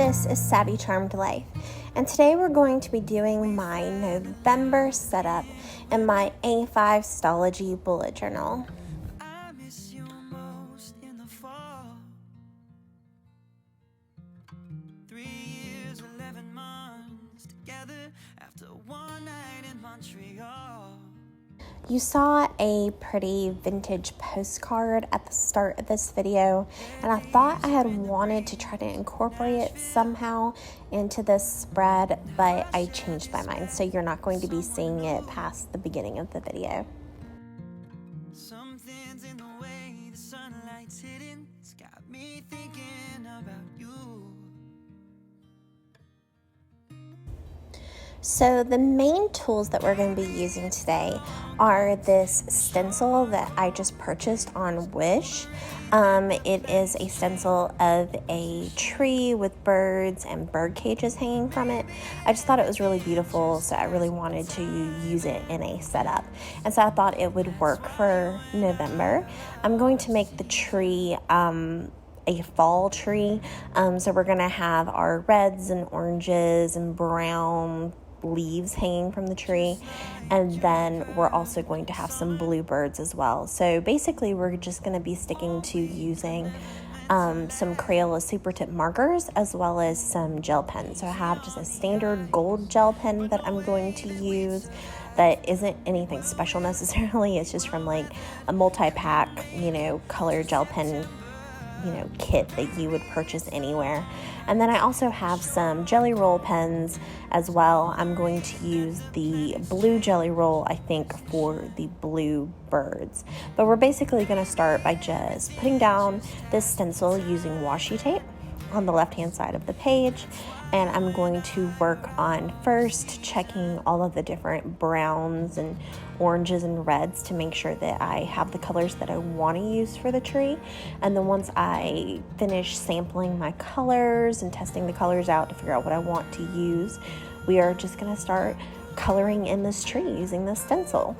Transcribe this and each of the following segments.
this is Savvy Charmed Life, and today we're going to be doing my November setup in my A5 Stalogy Bullet Journal. I miss you most in the fall. 3 years, 11 months together after one night in Montreal. You saw a pretty vintage postcard at the start of this video, and I thought I had wanted to try to incorporate it somehow into this spread, but I changed my mind, so you're not going to be seeing it past the beginning of the video. Something's in the way the sunlight's hitting. It's got me thinking about you. So the main tools that we're going to be using today are this stencil that I just purchased on Wish. It is a stencil of a tree with birds and bird cages hanging from it. I just thought it was really beautiful, so I really wanted to use it in a setup. And so I thought it would work for November. I'm going to make the tree a fall tree. So we're going to have our reds and oranges and brown leaves hanging from the tree, and then we're also going to have some bluebirds as well. So basically we're just going to be sticking to using some Crayola super tip markers as well as some gel pens. So I have just a standard gold gel pen that I'm going to use that isn't anything special necessarily. It's just from like a multi-pack, color gel pen kit that you would purchase anywhere. And then I also have some jelly roll pens as well. I'm going to use the blue jelly roll, I think, for the blue birds. But we're basically going to start by just putting down this stencil using washi tape on the left-hand side of the page. And I'm going to work on first checking all of the different browns and oranges and reds to make sure that I have the colors that I want to use for the tree. And then once I finish sampling my colors and testing the colors out to figure out what I want to use, we are just going to start coloring in this tree using this stencil.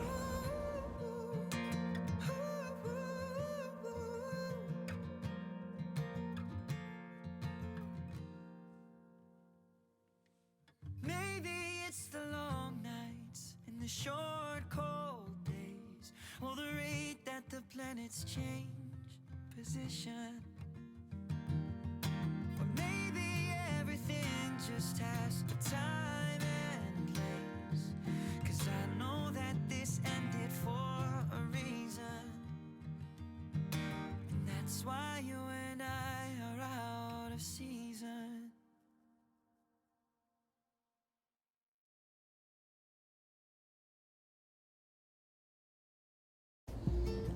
Maybe it's the long nights and the short cold days, or the rate that the planets change position. Or maybe everything just has a time and place, 'cause I know that this ended for a reason, and that's why you and I are out of season.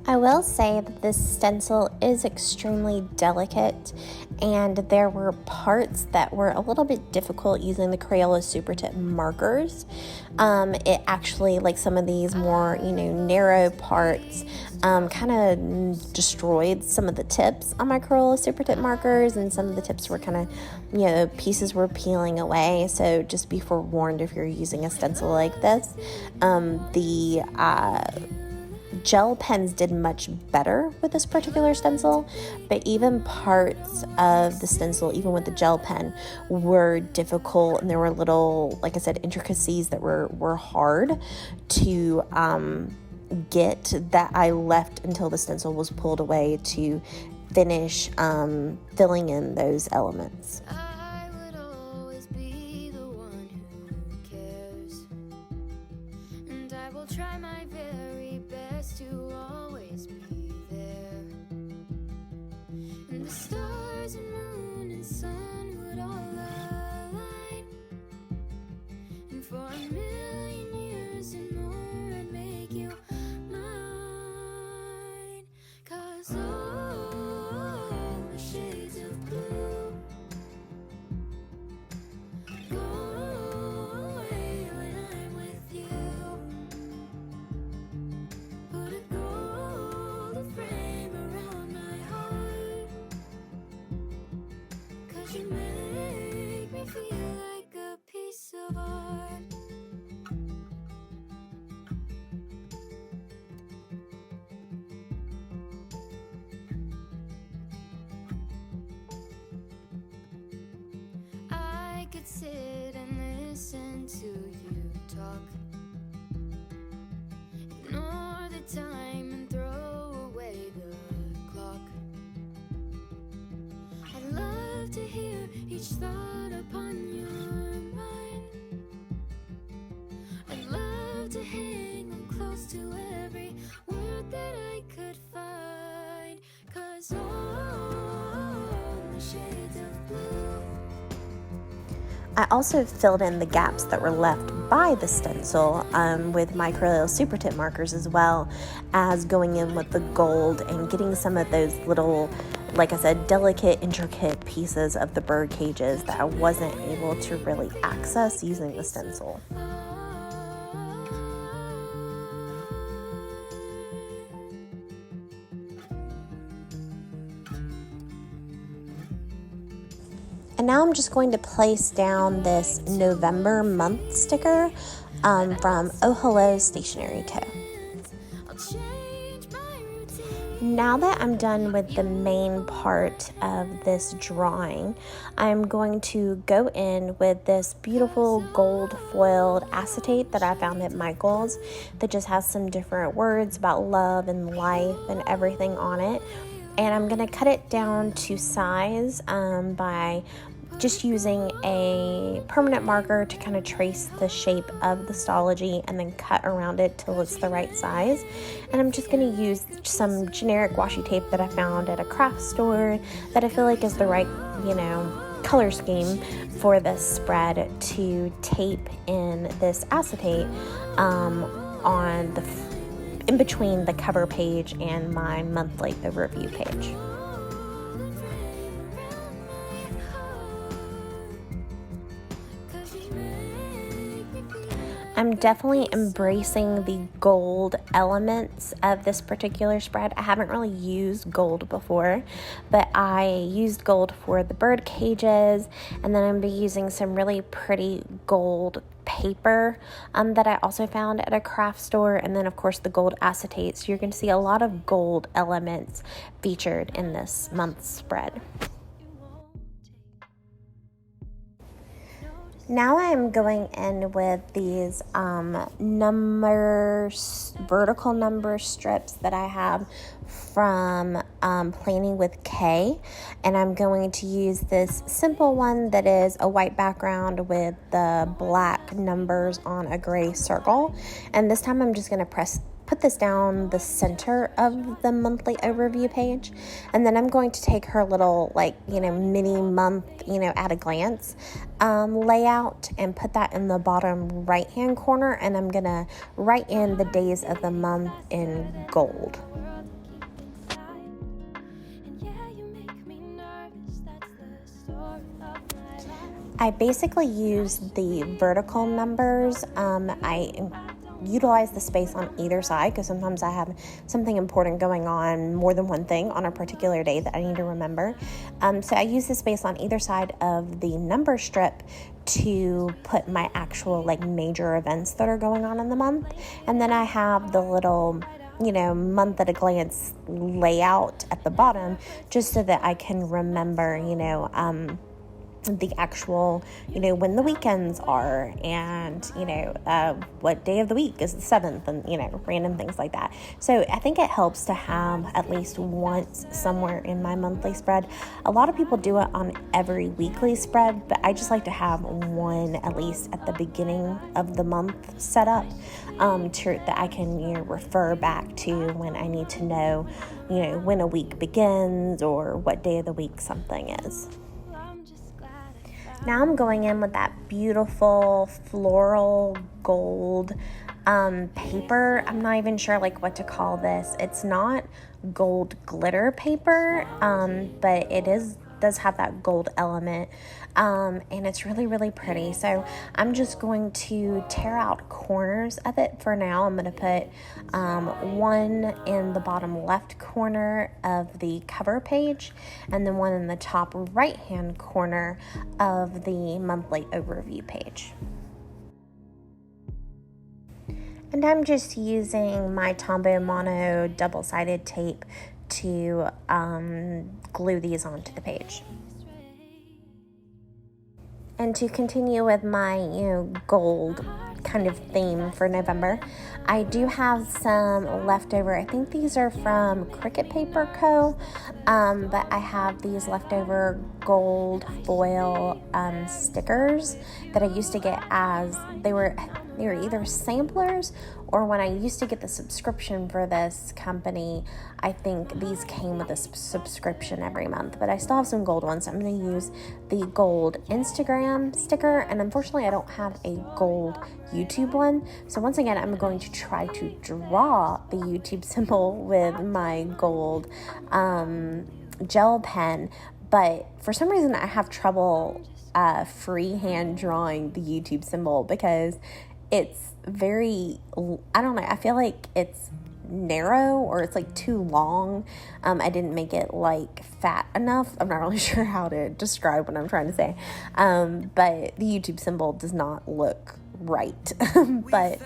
I will say that this stencil is extremely delicate, and there were parts that were a little bit difficult using the Crayola super tip markers. It actually, like some of these more, narrow parts, kind of destroyed some of the tips on my Crayola super tip markers, and some of the tips were kind of, pieces were peeling away. So just be forewarned if you're using a stencil like this. The gel pens did much better with this particular stencil, but even parts of the stencil, even with the gel pen, were difficult, and there were little, like I said, intricacies that were hard to get, that I left until the stencil was pulled away to finish filling in those elements. I would always be the one who cares, and I will try my very best to always be there. And the stars and moon and sun would all align, and for a million years and more I'd make you mine. 'Cause all the shades of blue go away when I'm with you. Put a gold frame around my heart, 'cause you make me feel like a piece of art. sit and listen to you talk. Ignore the time and throw away the clock. I'd love to hear each thought upon your mind. I'd love to hang on close to every word that I could find. 'Cause all the shades of blue. I also filled in the gaps that were left by the stencil with my Crayola Super Tip markers, as well as going in with the gold and getting some of those little, like I said, delicate, intricate pieces of the bird cages that I wasn't able to really access using the stencil. And now I'm just going to place down this November month sticker from Oh Hello Stationery Co. I'll change my routine. Now that I'm done with the main part of this drawing, I'm going to go in with this beautiful gold foiled acetate that I found at Michael's that just has some different words about love and life and everything on it. And I'm going to cut it down to size by just using a permanent marker to kind of trace the shape of the Stalogy and then cut around it till it's the right size. And I'm just going to use some generic washi tape that I found at a craft store that I feel like is the right, color scheme for this spread to tape in this acetate on the in between the cover page and my monthly overview page. I'm definitely embracing the gold elements of this particular spread. I haven't really used gold before, but I used gold for the bird cages, and then I'm going to be using some really pretty gold paper that I also found at a craft store, and then of course the gold acetate. So you're going to see a lot of gold elements featured in this month's spread. Now I'm going in with these vertical number strips that I have from Planning with Kay, and I'm going to use this simple one that is a white background with the black numbers on a gray circle, and this time I'm just going to put this down the center of the monthly overview page, and then I'm going to take her little mini month at a glance layout and put that in the bottom right hand corner, and I'm gonna write in the days of the month in gold. I basically use the vertical numbers. I utilize the space on either side because sometimes I have something important going on, more than one thing on a particular day that I need to remember. So I use the space on either side of the number strip to put my actual major events that are going on in the month. And then I have the little month at a glance layout at the bottom just so that I can remember, the actual, when the weekends are, and, what day of the week is the 7th, and, random things like that. So I think it helps to have at least once somewhere in my monthly spread. A lot of people do it on every weekly spread, but I just like to have one at least at the beginning of the month set up that I can, refer back to when I need to know, when a week begins or what day of the week something is. Now I'm going in with that beautiful floral gold paper. I'm not even sure what to call this. It's not gold glitter paper, but it does have that gold element, and it's really, really pretty. So I'm just going to tear out corners of it for now. I'm going to put one in the bottom left corner of the cover page, and then one in the top right hand corner of the monthly overview page. And I'm just using my Tombow Mono double-sided tape to glue these onto the page. And to continue with my, gold kind of theme for November, I do have some leftover. I think these are from Cricut Paper Co. But I have these leftover gold foil stickers that I used to get as they were either samplers, or when I used to get the subscription for this company, I think these came with a subscription every month. But I still have some gold ones. I'm going to use the gold Instagram sticker, and unfortunately I don't have a gold YouTube one. So once again, I'm going to try to draw the YouTube symbol with my gold gel pen, but for some reason I have trouble freehand drawing the YouTube symbol because it's very, I don't know, I feel like it's narrow or it's like too long. I didn't make it like fat enough. I'm not really sure how to describe what I'm trying to say, but the YouTube symbol does not look right. But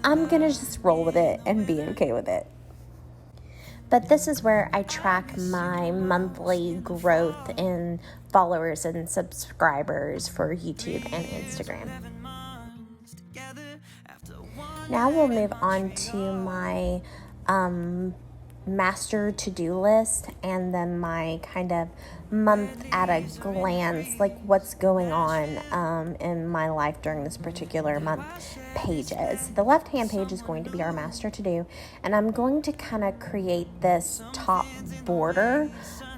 I'm gonna just roll with it and be okay with it. But this is where I track my monthly growth in followers and subscribers for YouTube and Instagram. Now we'll move on to my master to-do list, and then my kind of month at a glance, like what's going on in my life during this particular month pages. The left-hand page is going to be our master to-do, and I'm going to kind of create this top border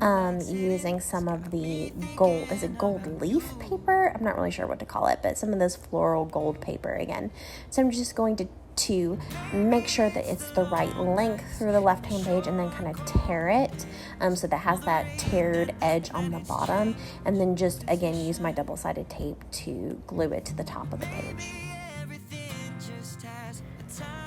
using some of the gold, is it gold leaf paper? I'm not really sure what to call it, but some of this floral gold paper again. So I'm just going to make sure that it's the right length through the left-hand page, and then kind of tear it so that has that teared edge on the bottom, and then just again use my double-sided tape to glue it to the top of the page.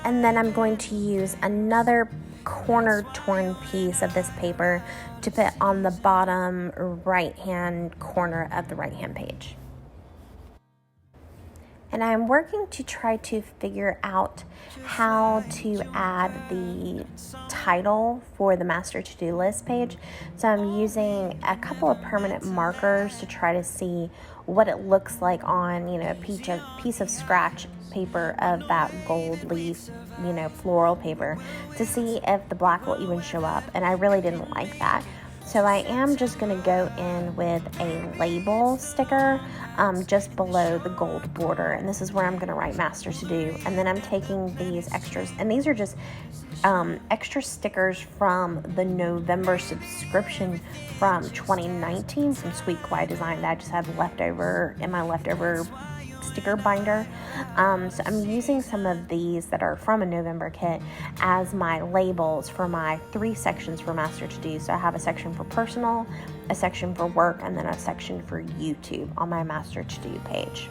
And then I'm going to use another corner torn piece of this paper to put on the bottom right-hand corner of the right-hand page. And I'm working to try to figure out how to add the title for the master to-do list page. So I'm using a couple of permanent markers to try to see what it looks like on, a piece of scratch paper of that gold leaf, floral paper, to see if the black will even show up. And I really didn't like that. So I am just going to go in with a label sticker just below the gold border. And this is where I'm going to write master to do. And then I'm taking these extras. And these are just extra stickers from the November subscription from 2019 from Sweet Quiet Design that I just had leftover in my leftover sticker binder. So I'm using some of these that are from a November kit as my labels for my 3 sections for master to do. So I have a section for personal, a section for work, and then a section for YouTube on my master to do page.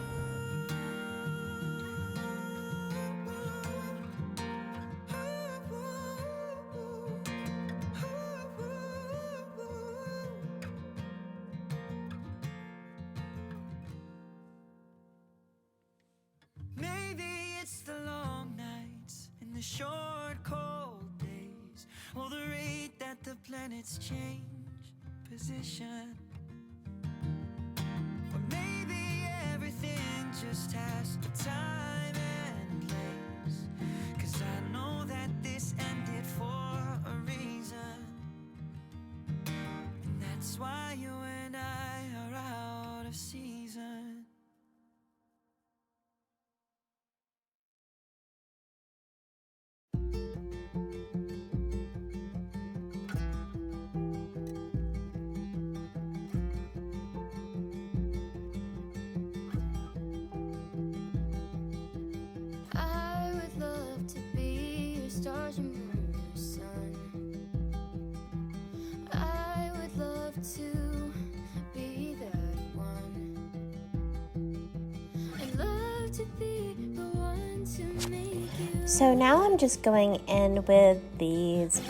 The short cold days, or the rate that the planets change position, or maybe everything just has a time and place, 'cause I know that this ended for a reason, and that's why you and I are out of season. I would love to be your stars, your moon, your sun. I would love to be that one. I'd love to be the one to make you. So now I'm just going in with these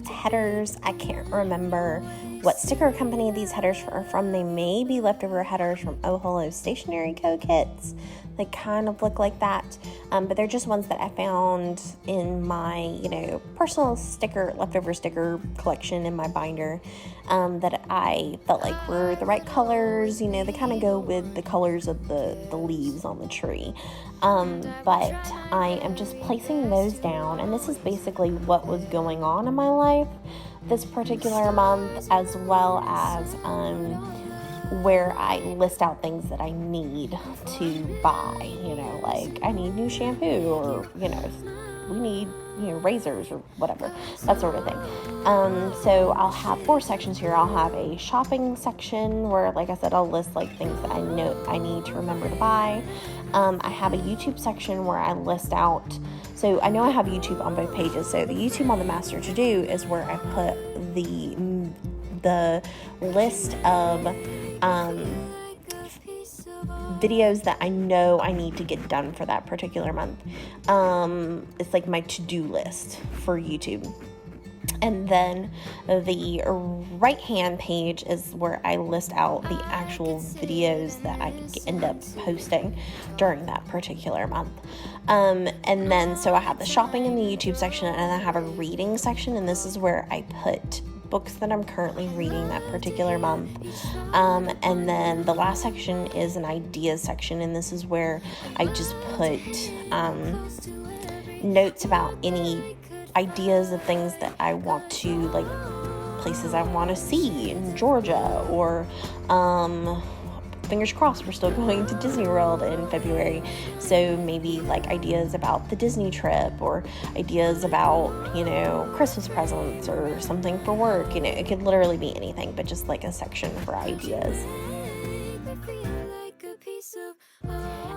headers. I can't remember what sticker company these headers are from. They may be leftover headers from Oh Hello Stationery Co. kits. They kind of look like that, but they're just ones that I found in my, personal leftover sticker collection in my binder, that I felt like were the right colors. They kind of go with the colors of the leaves on the tree. But I am just placing those down, and this is basically what was going on in my life this particular month, as well as where I list out things that I need to buy, like I need new shampoo, or, we need, razors or whatever, that sort of thing. So I'll have 4 sections here. I'll have a shopping section where, like I said, I'll list like things that I know I need to remember to buy. I have a YouTube section where I list out, so I know I have YouTube on both pages. So the YouTube on the Master To Do is where I put the list of videos that I know I need to get done for that particular month. It's like my to-do list for YouTube. And then the right-hand page is where I list out the actual videos that I end up posting during that particular month. And then, so I have the shopping in the YouTube section, and I have a reading section, and this is where I put books that I'm currently reading that particular month. And then the last section is an ideas section, and this is where I just put notes about any ideas of things that I want to, like places I want to see in Georgia, or fingers crossed we're still going to Disney World in February, so maybe like ideas about the Disney trip, or ideas about, Christmas presents or something for work. It could literally be anything, but just like a section for ideas.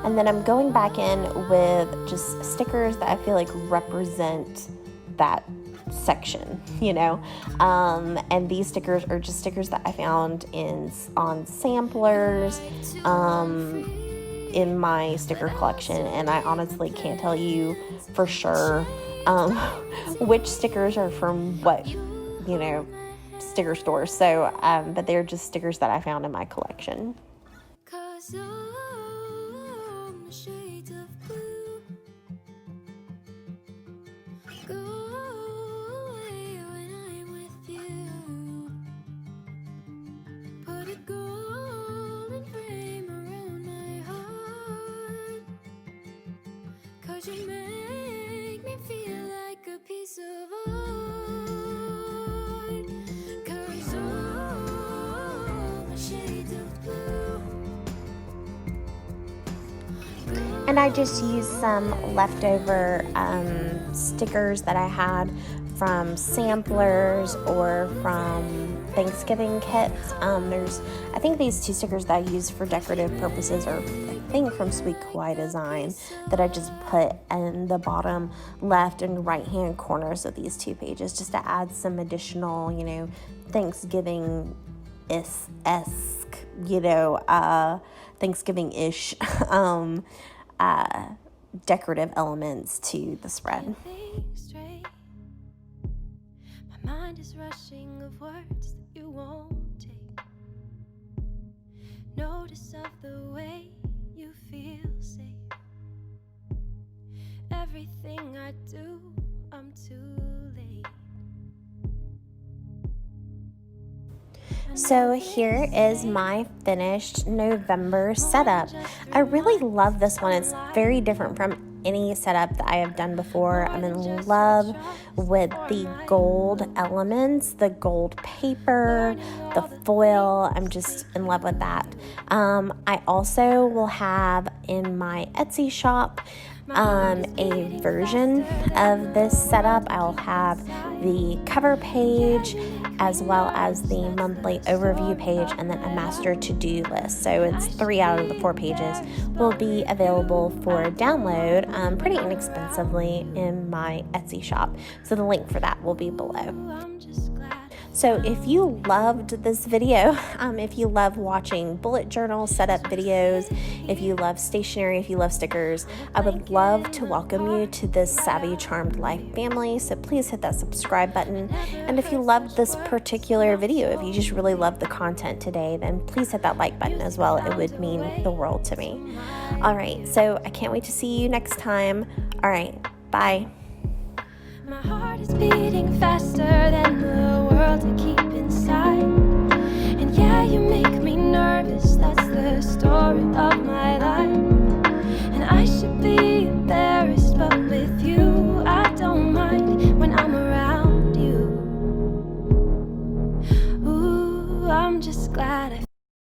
And then I'm going back in with just stickers that I feel like represent that section, and these stickers are just stickers that I found on samplers in my sticker collection, and I honestly can't tell you for sure which stickers are from what sticker stores. So but they're just stickers that I found in my collection. You make me feel like a piece of art, 'cause all the shades of blue. And I just used some leftover stickers that I had from samplers or from Thanksgiving kits. I think these 2 stickers that I use for decorative purposes are, I think, from Sweet Kawaii Design, that I just put in the bottom left and right hand corners of these 2 pages, just to add some additional, Thanksgiving-esque, Thanksgiving-ish decorative elements to the spread. My mind is rushing of words that you won't take notice of, the way you feel safe. Everything I do, I'm too late. So here is my finished November setup. I really love this one. It's very different from any setup that I have done before. I'm in love with the gold elements, the gold paper, the foil. I'm just in love with that. I also will have in my Etsy shop a version of this setup. I'll have the cover page as well as the monthly overview page, and then a master to-do list. So it's 3 out of the 4 pages will be available for download pretty inexpensively in my Etsy shop. So the link for that will be below. So if you loved this video, if you love watching bullet journal setup videos, if you love stationery, if you love stickers, I would love to welcome you to this Savvy Charmed Life family. So please hit that subscribe button. And if you loved this particular video, if you just really loved the content today, then please hit that like button as well. It would mean the world to me. All right, so I can't wait to see you next time. All right, bye. My heart is beating faster than the world to keep inside. And yeah, you make me nervous, that's the story of